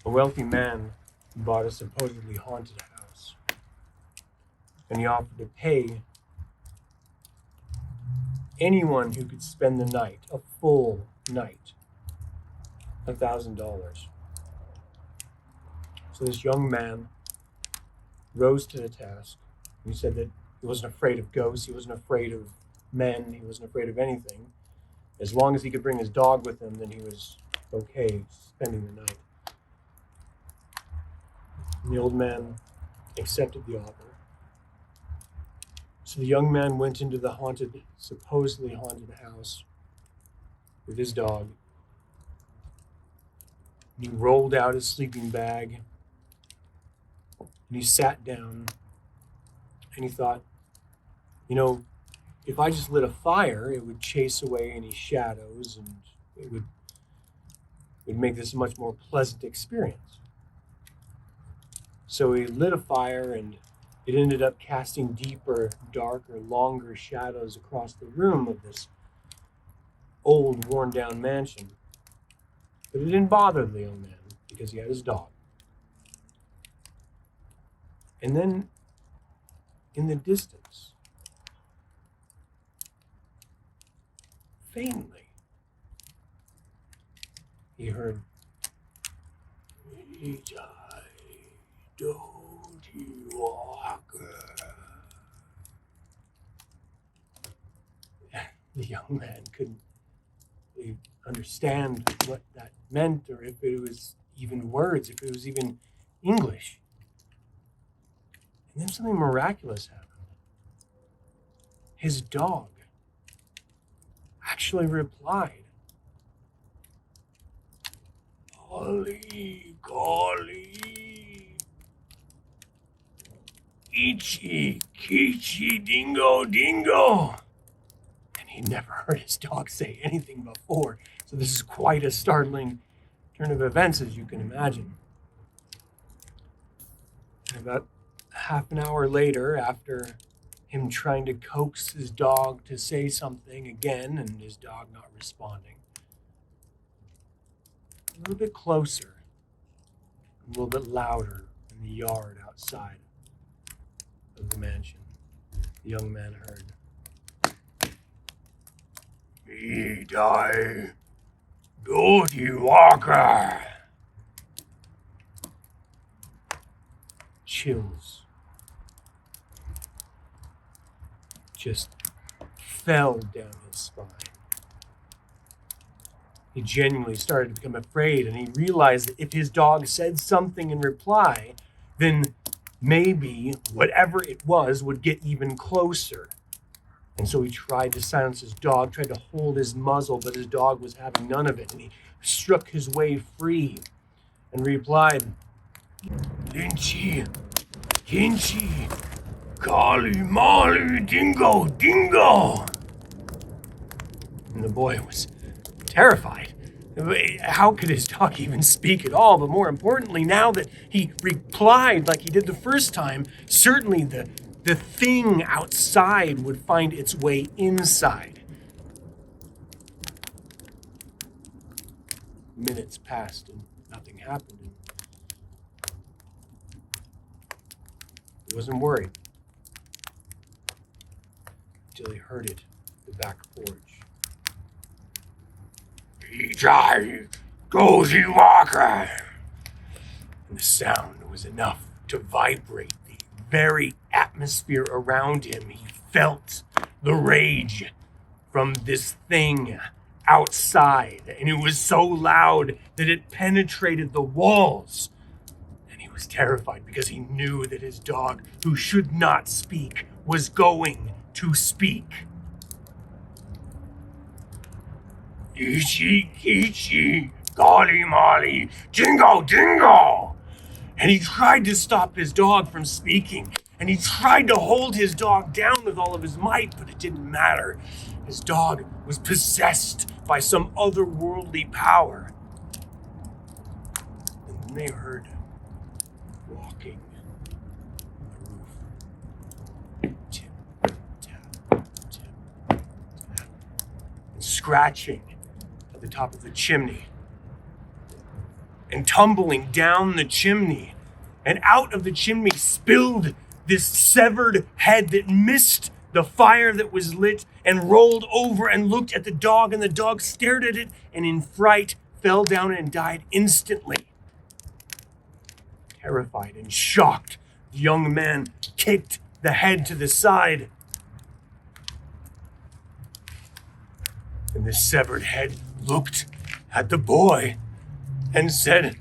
A wealthy man bought a supposedly haunted house, and he offered to pay anyone who could spend the night, a full night, $1,000. So this young man rose to the task. He said that he wasn't afraid of ghosts, he wasn't afraid of men, he wasn't afraid of anything. As long as he could bring his dog with him, then he was okay spending the night. And the old man accepted the offer. So the young man went into the supposedly haunted house with his dog. He rolled out his sleeping bag and he sat down and he thought, if I just lit a fire, it would chase away any shadows and it would make this a much more pleasant experience. So he lit a fire and it ended up casting deeper, darker, longer shadows across the room of this old, worn-down mansion. But it didn't bother the old man because he had his dog. And then, in the distance, faintly, he heard, "He died, don't you walk?" The young man couldn't really understand what that meant, or if it was even words, if it was even English. And then something miraculous happened. His dog actually replied, "Golly, golly, Ichi, Kichi, Dingo, Dingo." And he'd never heard his dog say anything before. So this is quite a startling turn of events, as you can imagine. And about half an hour later, after him trying to coax his dog to say something again, and his dog not responding, a little bit closer, a little bit louder in the yard outside of the mansion, the young man heard, "He died, Dodie Walker." Chills just fell down his spine. He genuinely started to become afraid, and he realized that if his dog said something in reply, then maybe whatever it was would get even closer. And so he tried to silence his dog, tried to hold his muzzle, but his dog was having none of it, and he struck his way free and replied, "Lynchy, Kinchy, Golly Molly, Dingo, Dingo." And the boy was terrified. How could his dog even speak at all? But more importantly, now that he replied like he did the first time, certainly the thing outside would find its way inside. Minutes passed and nothing happened. He wasn't worried until he heard it at the back porch. "He died, Gozy Walker." And the sound was enough to vibrate the very atmosphere around him. He felt the rage from this thing outside, and it was so loud that it penetrated the walls. And he was terrified because he knew that his dog, who should not speak, was going to speak. "Ichi, Kichi, Golly Molly, Dingo, Dingo." And he tried to stop his dog from speaking. And he tried to hold his dog down with all of his might, but it didn't matter. His dog was possessed by some otherworldly power. And then they heard walking on the roof. Tip, tap, tip, tap. And scratching at the top of the chimney. and tumbling down the chimney. And out of the chimney spilled this severed head that missed the fire that was lit and rolled over and looked at the dog, and the dog stared at it and in fright fell down and died instantly. Terrified and shocked, the young man kicked the head to the side. And the severed head looked at the boy and said,